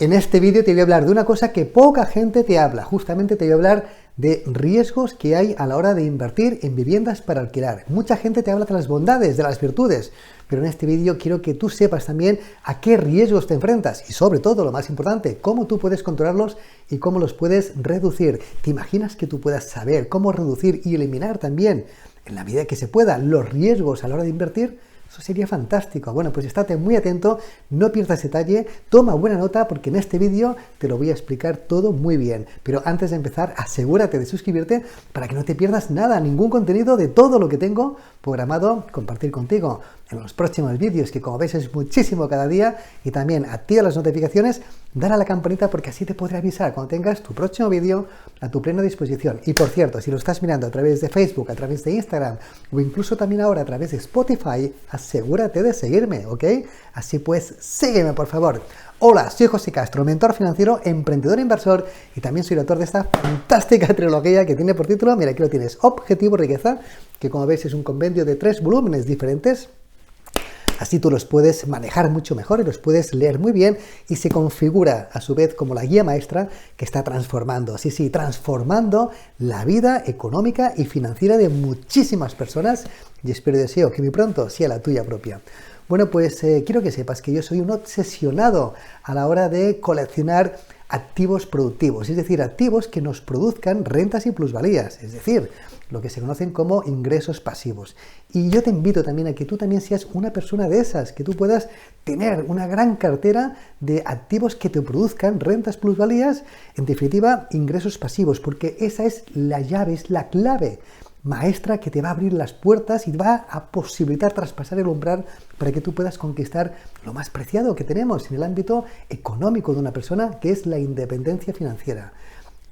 En este vídeo te voy a hablar de una cosa que poca gente te habla. Justamente te voy a hablar de riesgos que hay a la hora de invertir en viviendas para alquilar. Mucha gente te habla de las bondades, de las virtudes, pero en este vídeo quiero que tú sepas también a qué riesgos te enfrentas y sobre todo, lo más importante, cómo tú puedes controlarlos y cómo los puedes reducir. ¿Te imaginas que tú puedas saber cómo reducir y eliminar también, en la medida que se pueda, los riesgos a la hora de invertir? Eso sería fantástico. Bueno, pues estate muy atento, no pierdas detalle, toma buena nota porque en este vídeo te lo voy a explicar todo muy bien. Pero antes de empezar, asegúrate de suscribirte para que no te pierdas nada, ningún contenido de todo lo que tengo programado compartir contigo en los próximos vídeos, que como ves es muchísimo cada día, y también activa las notificaciones, dale a la campanita porque así te podré avisar cuando tengas tu próximo vídeo a tu plena disposición. Y por cierto, si lo estás mirando a través de Facebook, a través de Instagram o incluso también ahora a través de Spotify, asegúrate de seguirme, ¿ok? Así pues, sígueme por favor. Hola, soy José Castro, mentor financiero, emprendedor e inversor, y también soy el autor de esta fantástica trilogía que tiene por título, mira, aquí lo tienes, Objetivo Riqueza, que como veis es un compendio de 3 volúmenes diferentes. Así tú los puedes manejar mucho mejor y los puedes leer muy bien, y se configura a su vez como la guía maestra que está transformando, sí, transformando la vida económica y financiera de muchísimas personas, y espero y deseo que muy pronto sea la tuya propia. Bueno, pues quiero que sepas que yo soy un obsesionado a la hora de coleccionar activos productivos, es decir, activos que nos produzcan rentas y plusvalías, es decir, lo que se conocen como ingresos pasivos. Y yo te invito también a que tú también seas una persona de esas, que tú puedas tener una gran cartera de activos que te produzcan rentas, plusvalías, en definitiva, ingresos pasivos, porque esa es la llave, es la clave maestra que te va a abrir las puertas y va a posibilitar traspasar el umbral para que tú puedas conquistar lo más preciado que tenemos en el ámbito económico de una persona, que es la independencia financiera.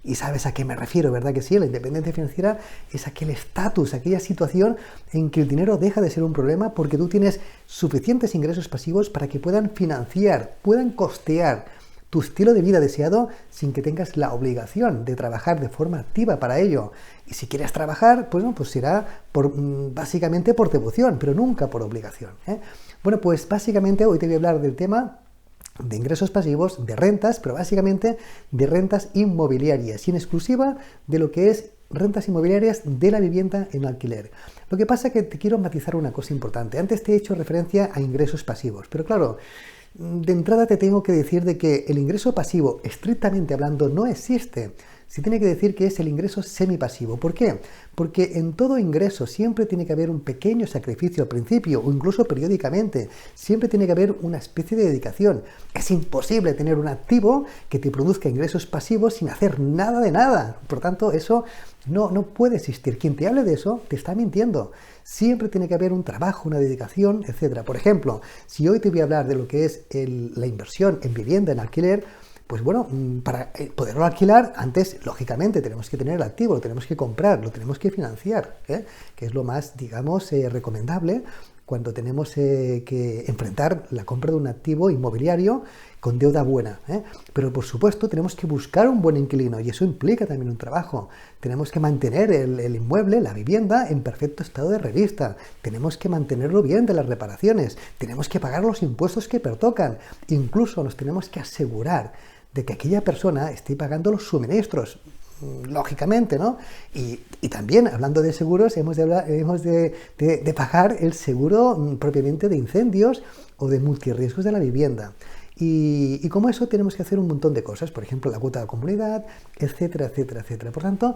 Y sabes a qué me refiero, ¿verdad que sí? La independencia financiera es aquel estatus, aquella situación en que el dinero deja de ser un problema porque tú tienes suficientes ingresos pasivos para que puedan financiar, puedan costear tu estilo de vida deseado sin que tengas la obligación de trabajar de forma activa para ello. Y si quieres trabajar, pues será básicamente por devoción, pero nunca por obligación, ¿eh? Bueno, pues básicamente hoy te voy a hablar del tema de ingresos pasivos, de rentas, pero básicamente de rentas inmobiliarias y en exclusiva de lo que es rentas inmobiliarias de la vivienda en alquiler. Lo que pasa es que te quiero matizar una cosa importante. Antes te he hecho referencia a ingresos pasivos, pero claro, de entrada te tengo que decir de que el ingreso pasivo, estrictamente hablando, no existe. Se tiene que decir que es el ingreso semipasivo. ¿Por qué? Porque en todo ingreso siempre tiene que haber un pequeño sacrificio al principio o incluso periódicamente. Siempre tiene que haber una especie de dedicación. Es imposible tener un activo que te produzca ingresos pasivos sin hacer nada de nada. Por tanto, eso no puede existir. Quien te hable de eso te está mintiendo. Siempre tiene que haber un trabajo, una dedicación, etc. Por ejemplo, si hoy te voy a hablar de lo que es la inversión en vivienda, en alquiler, pues bueno, para poderlo alquilar, antes, lógicamente, tenemos que tener el activo, lo tenemos que comprar, lo tenemos que financiar, que es lo más, digamos, recomendable cuando tenemos que enfrentar la compra de un activo inmobiliario con deuda buena, Pero por supuesto tenemos que buscar un buen inquilino y eso implica también un trabajo. Tenemos que mantener el inmueble, la vivienda, en perfecto estado de revista. Tenemos que mantenerlo bien de las reparaciones. Tenemos que pagar los impuestos que pertocan. Incluso nos tenemos que asegurar de que aquella persona esté pagando los suministros, lógicamente, ¿no? Y también, hablando de seguros, hemos de pagar el seguro propiamente de incendios o de multirriesgos de la vivienda. Y como eso tenemos que hacer un montón de cosas, por ejemplo, la cuota de comunidad, etcétera, etcétera, etcétera. Por tanto,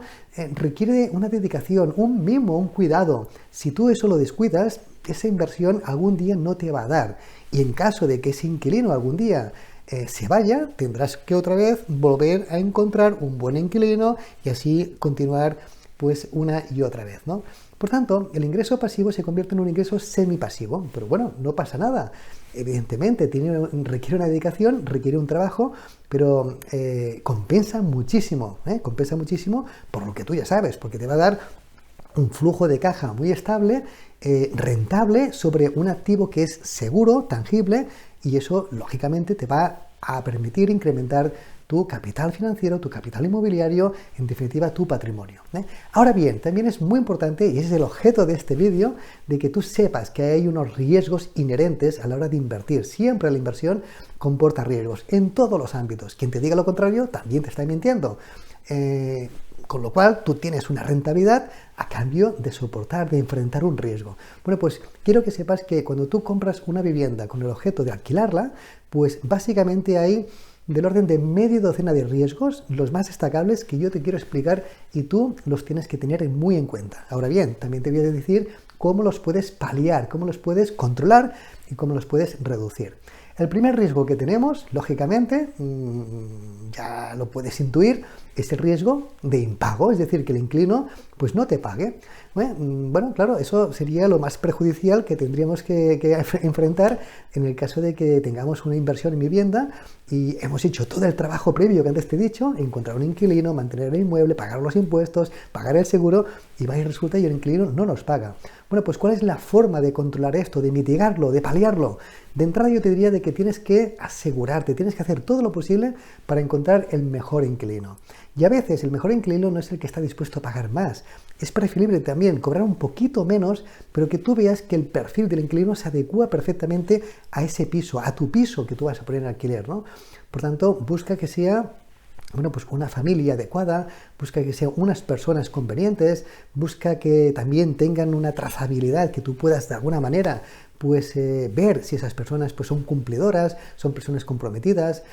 requiere una dedicación, un mimo, un cuidado. Si tú eso lo descuidas, esa inversión algún día no te va a dar. Y en caso de que ese inquilino algún día se vaya, tendrás que otra vez volver a encontrar un buen inquilino y así continuar pues una y otra vez, ¿no? Por tanto, el ingreso pasivo se convierte en un ingreso semipasivo, pero bueno, no pasa nada. Evidentemente, requiere una dedicación, requiere un trabajo, pero compensa muchísimo por lo que tú ya sabes, porque te va a dar un flujo de caja muy estable, rentable sobre un activo que es seguro, tangible, y eso lógicamente te va a permitir incrementar tu capital financiero, tu capital inmobiliario, en definitiva tu patrimonio. Ahora bien, también es muy importante, y ese es el objeto de este vídeo, de que tú sepas que hay unos riesgos inherentes a la hora de invertir. Siempre la inversión comporta riesgos en todos los ámbitos. Quien te diga lo contrario también te está mintiendo. Con lo cual tú tienes una rentabilidad a cambio de soportar, de enfrentar un riesgo. Bueno, pues quiero que sepas que cuando tú compras una vivienda con el objeto de alquilarla, pues básicamente hay del orden de media docena de riesgos, los más destacables que yo te quiero explicar y tú los tienes que tener muy en cuenta. Ahora bien, también te voy a decir cómo los puedes paliar, cómo los puedes controlar y cómo los puedes reducir. El primer riesgo que tenemos, lógicamente, ya lo puedes intuir, es el riesgo de impago, es decir, que el inquilino pues no te pague. Bueno, claro, eso sería lo más perjudicial que tendríamos que enfrentar en el caso de que tengamos una inversión en vivienda y hemos hecho todo el trabajo previo que antes te he dicho, encontrar un inquilino, mantener el inmueble, pagar los impuestos, pagar el seguro y va y resulta que el inquilino no nos paga. Bueno, pues ¿cuál es la forma de controlar esto, de mitigarlo, de paliarlo? De entrada yo te diría de que tienes que asegurarte, tienes que hacer todo lo posible para encontrar el mejor inquilino. Y a veces el mejor inquilino no es el que está dispuesto a pagar más. Es preferible también cobrar un poquito menos, pero que tú veas que el perfil del inquilino se adecua perfectamente a ese piso, a tu piso que tú vas a poner en alquiler, ¿no? Por tanto, busca que sea pues una familia adecuada, busca que sean unas personas convenientes, busca que también tengan una trazabilidad, que tú puedas de alguna manera pues ver si esas personas pues son cumplidoras, son personas comprometidas.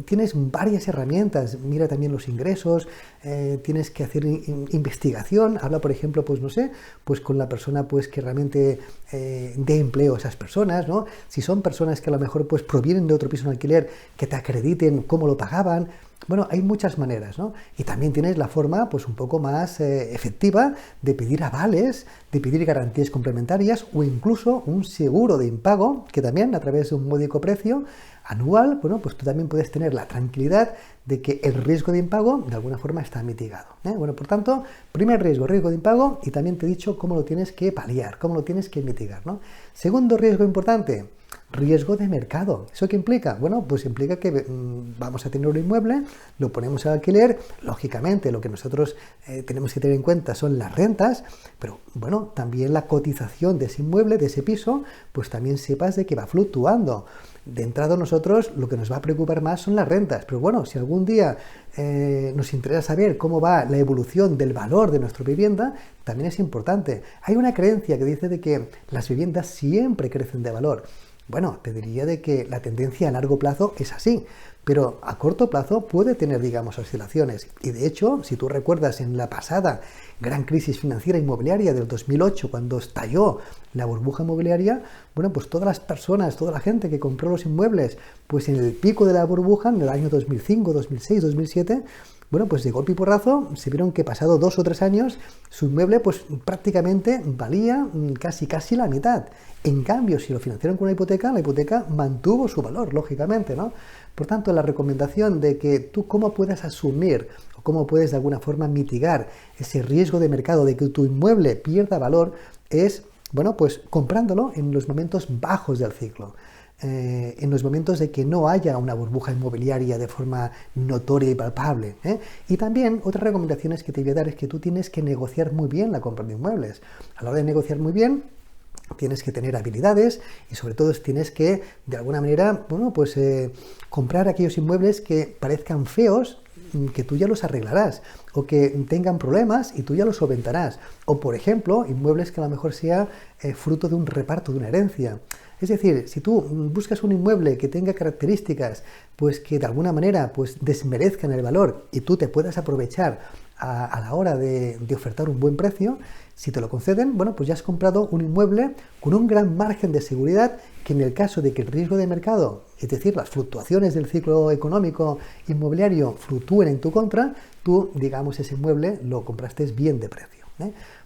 Tienes varias herramientas, mira también los ingresos, tienes que hacer investigación, habla por ejemplo, pues no sé, pues con la persona pues que realmente dé empleo a esas personas, ¿no? Si son personas que a lo mejor pues provienen de otro piso en alquiler, que te acrediten cómo lo pagaban. Bueno, hay muchas maneras, ¿no? Y también tienes la forma, pues un poco más efectiva de pedir avales, de pedir garantías complementarias o incluso un seguro de impago, que también a través de un módico precio anual, bueno, pues tú también puedes tener la tranquilidad de que el riesgo de impago de alguna forma está mitigado. Bueno, por tanto, primer riesgo de impago y también te he dicho cómo lo tienes que paliar, cómo lo tienes que mitigar, ¿no? Segundo riesgo importante, riesgo de mercado. ¿Eso qué implica? Bueno, pues implica que vamos a tener un inmueble, lo ponemos al alquiler, lógicamente lo que nosotros tenemos que tener en cuenta son las rentas, pero bueno, también la cotización de ese inmueble, de ese piso, pues también sepas de que va fluctuando. De entrada nosotros lo que nos va a preocupar más son las rentas, pero bueno, si algún día nos interesa saber cómo va la evolución del valor de nuestra vivienda, también es importante. Hay una creencia que dice de que las viviendas siempre crecen de valor. Bueno, te diría de que la tendencia a largo plazo es así, pero a corto plazo puede tener, digamos, oscilaciones. Y de hecho, si tú recuerdas en la pasada gran crisis financiera inmobiliaria del 2008, cuando estalló la burbuja inmobiliaria, bueno, pues todas las personas, toda la gente que compró los inmuebles, pues en el pico de la burbuja, en el año 2005, 2006, 2007, bueno, pues de golpe y porrazo se vieron que pasado 2 o 3 años su inmueble pues prácticamente valía casi la mitad. En cambio, si lo financiaron con una hipoteca, la hipoteca mantuvo su valor, lógicamente, ¿no? Por tanto, la recomendación de que tú cómo puedas asumir o cómo puedes de alguna forma mitigar ese riesgo de mercado de que tu inmueble pierda valor es, bueno, pues comprándolo en los momentos bajos del ciclo. En los momentos de que no haya una burbuja inmobiliaria de forma notoria y palpable. Y también otras recomendaciones que te voy a dar es que tú tienes que negociar muy bien la compra de inmuebles. A la hora de negociar muy bien, tienes que tener habilidades y sobre todo tienes que, de alguna manera, bueno, pues comprar aquellos inmuebles que parezcan feos, que tú ya los arreglarás, o que tengan problemas y tú ya los solventarás. O, por ejemplo, inmuebles que a lo mejor sea fruto de un reparto, de una herencia. Es decir, si tú buscas un inmueble que tenga características pues que de alguna manera pues desmerezcan el valor y tú te puedas aprovechar a la hora de ofertar un buen precio, si te lo conceden, bueno, pues ya has comprado un inmueble con un gran margen de seguridad que en el caso de que el riesgo de mercado, es decir, las fluctuaciones del ciclo económico inmobiliario fluctúen en tu contra, tú, digamos, ese inmueble lo compraste bien de precio.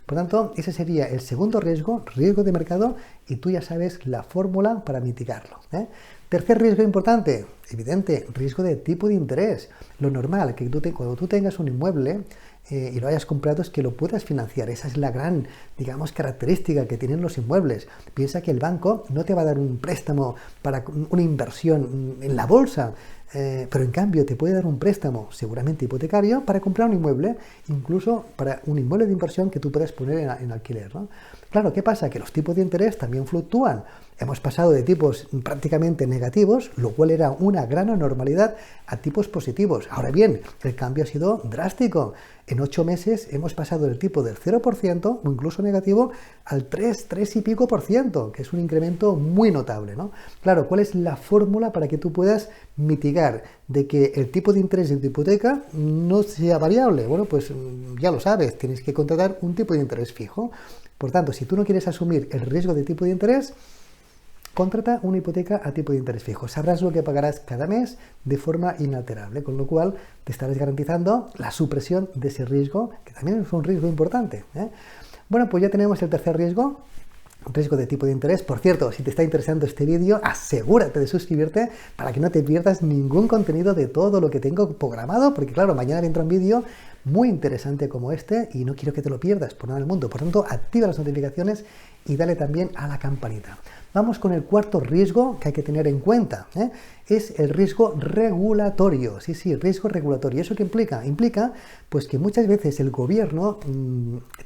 Por tanto, ese sería el segundo riesgo de mercado y tú ya sabes la fórmula para mitigarlo. Tercer riesgo importante, evidente, riesgo de tipo de interés. Lo normal, que cuando tú tengas un inmueble y lo hayas comprado es que lo puedas financiar. Esa es la gran, digamos, característica que tienen los inmuebles. Piensa que el banco no te va a dar un préstamo para una inversión en la bolsa. pero en cambio te puede dar un préstamo, seguramente hipotecario, para comprar un inmueble, incluso para un inmueble de inversión que tú puedas poner en alquiler, ¿no? Claro, ¿qué pasa? Que los tipos de interés también fluctúan. Hemos pasado de tipos prácticamente negativos, lo cual era una gran anormalidad, a tipos positivos. Ahora bien, el cambio ha sido drástico. En 8 meses hemos pasado del tipo del 0% o incluso negativo al 3 y pico por ciento, que es un incremento muy notable, ¿no? Claro, ¿cuál es la fórmula para que tú puedas mitigar de que el tipo de interés de tu hipoteca no sea variable? Bueno, pues ya lo sabes, tienes que contratar un tipo de interés fijo. Por tanto, si tú no quieres asumir el riesgo de tipo de interés, contrata una hipoteca a tipo de interés fijo. Sabrás lo que pagarás cada mes de forma inalterable, con lo cual te estarás garantizando la supresión de ese riesgo, que también es un riesgo importante, ¿eh? Bueno, pues ya tenemos el tercer riesgo de tipo de interés. Por cierto, si te está interesando este vídeo, asegúrate de suscribirte para que no te pierdas ningún contenido de todo lo que tengo programado, porque claro, mañana vendrá un vídeo muy interesante como este y no quiero que te lo pierdas por nada del mundo. Por tanto, activa las notificaciones y dale también a la campanita. Vamos con el cuarto riesgo que hay que tener en cuenta, ¿eh? Es el riesgo regulatorio. Sí, riesgo regulatorio. ¿Eso qué implica? Implica pues que muchas veces el gobierno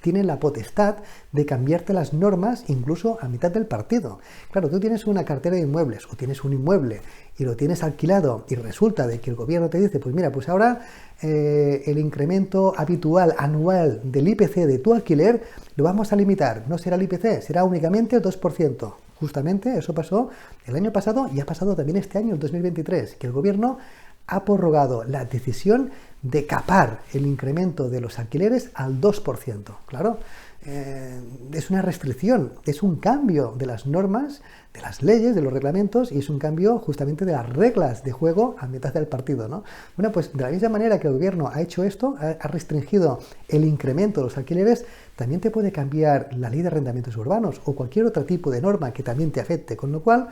tiene la potestad de cambiarte las normas incluso a mitad del partido. Claro, tú tienes una cartera de inmuebles o tienes un inmueble y lo tienes alquilado y resulta de que el gobierno te dice, pues mira, pues ahora el incremento habitual anual del IPC de tu alquiler lo vamos a limitar. No será el IPC, será únicamente el 2%. Justamente eso pasó el año pasado y ha pasado también este año, el 2023, que el gobierno ha prorrogado la decisión de capar el incremento de los alquileres al 2%. Claro, es una restricción, es un cambio de las normas, de las leyes, de los reglamentos y es un cambio justamente de las reglas de juego a mitad del partido, ¿no? Bueno, pues de la misma manera que el gobierno ha hecho esto, ha restringido el incremento de los alquileres, también te puede cambiar la ley de arrendamientos urbanos o cualquier otro tipo de norma que también te afecte, con lo cual,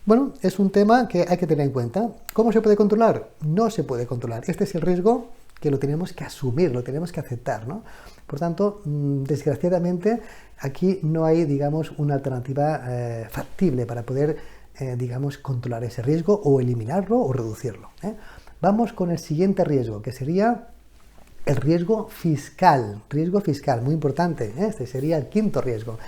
bueno, es un tema que hay que tener en cuenta. ¿Cómo se puede controlar? No se puede controlar. Este es el riesgo que lo tenemos que asumir, lo tenemos que aceptar, ¿no? Por tanto, desgraciadamente, aquí no hay, digamos, una alternativa factible para poder, digamos, controlar ese riesgo o eliminarlo o reducirlo, ¿eh? Vamos con el siguiente riesgo, que sería el riesgo fiscal, muy importante, ¿eh? Este sería el quinto riesgo.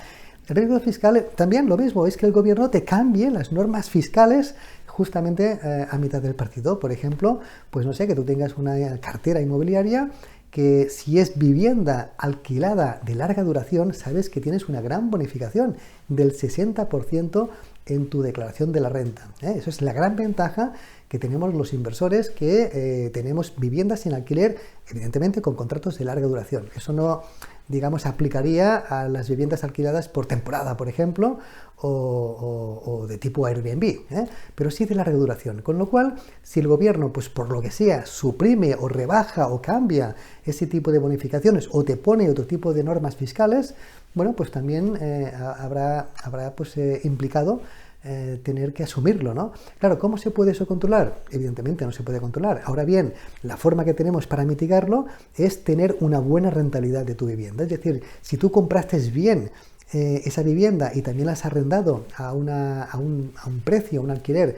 El riesgo fiscal también lo mismo, es que el gobierno te cambie las normas fiscales justamente a mitad del partido. Por ejemplo, pues no sé, que tú tengas una cartera inmobiliaria que si es vivienda alquilada de larga duración, sabes que tienes una gran bonificación del 60% en tu declaración de la renta, ¿eh? Eso es la gran ventaja que tenemos los inversores que tenemos viviendas en alquiler, evidentemente con contratos de larga duración. Eso no, digamos, aplicaría a las viviendas alquiladas por temporada, por ejemplo, o de tipo Airbnb, ¿eh? Pero sí de larga duración. Con lo cual, si el gobierno, pues por lo que sea, suprime o rebaja o cambia ese tipo de bonificaciones o te pone otro tipo de normas fiscales, bueno, pues también habrá pues, implicado tener que asumirlo, ¿no? Claro, ¿cómo se puede eso controlar? Evidentemente no se puede controlar. Ahora bien, la forma que tenemos para mitigarlo es tener una buena rentabilidad de tu vivienda. Es decir, si tú compraste bien esa vivienda y también la has arrendado a un precio, a un alquiler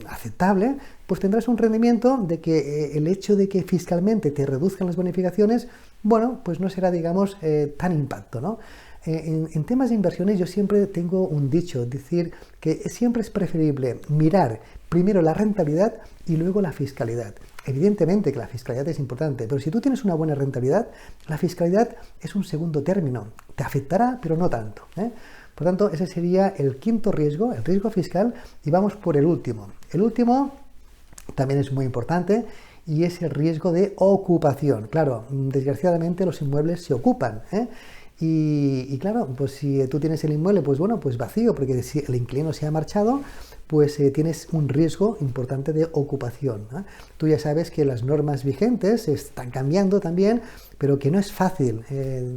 aceptable, pues tendrás un rendimiento de que el hecho de que fiscalmente te reduzcan las bonificaciones, bueno, pues no será, digamos, tan impacto, ¿no? En temas de inversiones yo siempre tengo un dicho, decir que siempre es preferible mirar primero la rentabilidad y luego la fiscalidad. Evidentemente que la fiscalidad es importante, pero si tú tienes una buena rentabilidad, la fiscalidad es un segundo término. Te afectará, pero no tanto, ¿eh? Por tanto, ese sería el quinto riesgo, el riesgo fiscal, y vamos por el último. El último también es muy importante y es el riesgo de ocupación. Claro, desgraciadamente los inmuebles se ocupan, ¿eh? Y claro, pues si tú tienes el inmueble, pues bueno, pues vacío, porque si el inquilino se ha marchado, pues tienes un riesgo importante de ocupación, ¿eh? Tú ya sabes que las normas vigentes están cambiando también, pero que no es fácil,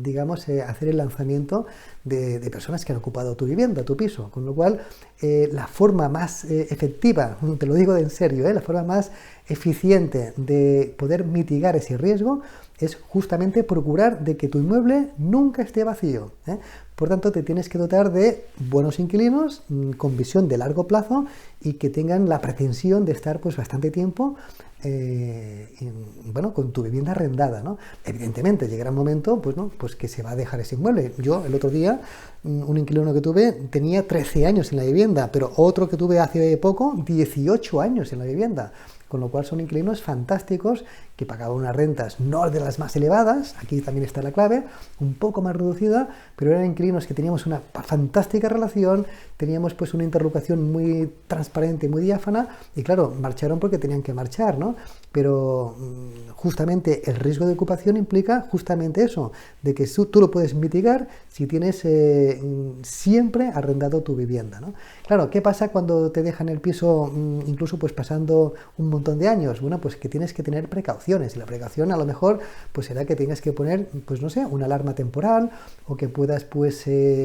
digamos, hacer el lanzamiento de personas que han ocupado tu vivienda, tu piso, con lo cual la forma más efectiva, te lo digo en serio, la forma más eficiente de poder mitigar ese riesgo es justamente procurar de que tu inmueble nunca esté vacío, ¿eh? Por tanto, te tienes que dotar de buenos inquilinos con visión de largo plazo y que tengan la pretensión de estar pues bastante tiempo con tu vivienda arrendada, ¿no? Evidentemente llegará un momento pues que se va a dejar ese inmueble. Yo el otro día, un inquilino que tuve tenía 13 años en la vivienda, pero otro que tuve hace poco, 18 años en la vivienda. Con lo cual son inquilinos fantásticos que pagaban unas rentas no de las más elevadas, aquí también está la clave, un poco más reducida, pero eran inquilinos que teníamos una fantástica relación, teníamos pues una interlocución muy transparente, muy diáfana, y claro, marcharon porque tenían que marchar, ¿no? Pero justamente el riesgo de ocupación implica justamente eso, de que tú lo puedes mitigar si tienes siempre arrendado tu vivienda, ¿no? Claro, ¿qué pasa cuando te dejan el piso incluso pues pasando un montón de años? Bueno, pues que tienes que tener precauciones, y la precaución a lo mejor pues será que tengas que poner, pues no sé, una alarma temporal, o que puedas pues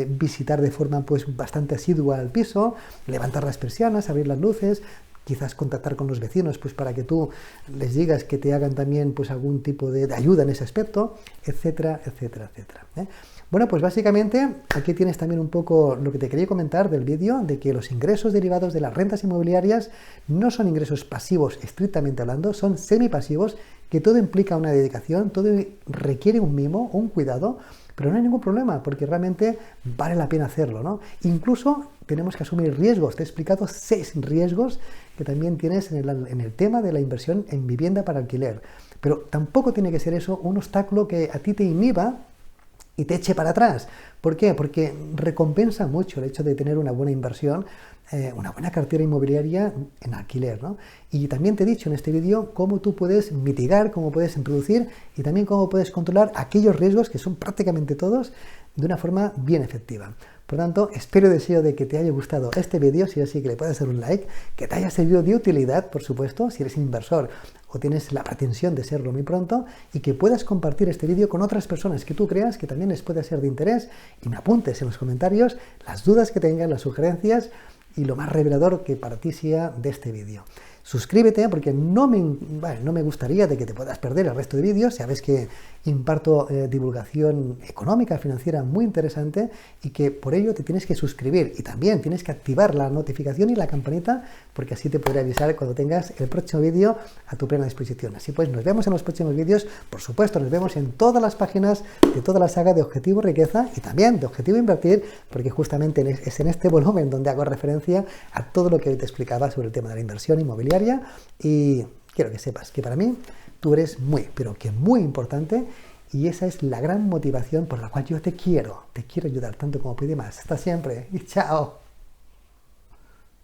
visitar de forma pues bastante asidua al piso, levantar las persianas, abrir las luces, quizás contactar con los vecinos pues para que tú les digas que te hagan también pues algún tipo de ayuda en ese aspecto, etcétera, etcétera, etcétera, ¿eh? Bueno, pues básicamente aquí tienes también un poco lo que te quería comentar del vídeo, de que los ingresos derivados de las rentas inmobiliarias no son ingresos pasivos estrictamente hablando, son semipasivos, que todo implica una dedicación, todo requiere un mimo, un cuidado, pero no hay ningún problema, porque realmente vale la pena hacerlo, ¿no? Incluso tenemos que asumir riesgos. Te he explicado 6 riesgos que también tienes en el tema de la inversión en vivienda para alquiler. Pero tampoco tiene que ser eso un obstáculo que a ti te inhiba y te eche para atrás. ¿Por qué? Porque recompensa mucho el hecho de tener una buena inversión, una buena cartera inmobiliaria en alquiler, ¿no? Y también te he dicho en este vídeo cómo tú puedes mitigar, cómo puedes introducir y también cómo puedes controlar aquellos riesgos, que son prácticamente todos, de una forma bien efectiva. Por tanto, espero y deseo de que te haya gustado este vídeo. Si es así, que le puedas dar un like, que te haya servido de utilidad, por supuesto, si eres inversor o tienes la pretensión de serlo muy pronto, y que puedas compartir este vídeo con otras personas que tú creas que también les puede ser de interés, y me apuntes en los comentarios las dudas que tengas, las sugerencias y lo más revelador que para ti sea de este vídeo. Suscríbete, porque no me gustaría de que te puedas perder el resto de vídeos. Sabes que imparto divulgación económica, financiera muy interesante, y que por ello te tienes que suscribir, y también tienes que activar la notificación y la campanita, porque así te podré avisar cuando tengas el próximo vídeo a tu plena disposición. Así pues, nos vemos en los próximos vídeos. Por supuesto, nos vemos en todas las páginas de toda la saga de Objetivo Riqueza y también de Objetivo Invertir, porque justamente es en este volumen donde hago referencia a todo lo que hoy te explicaba sobre el tema de la inversión inmobiliaria. Y quiero que sepas que para mí tú eres pero que muy importante, y esa es la gran motivación por la cual yo te quiero ayudar tanto como puedo más. Hasta siempre y chao.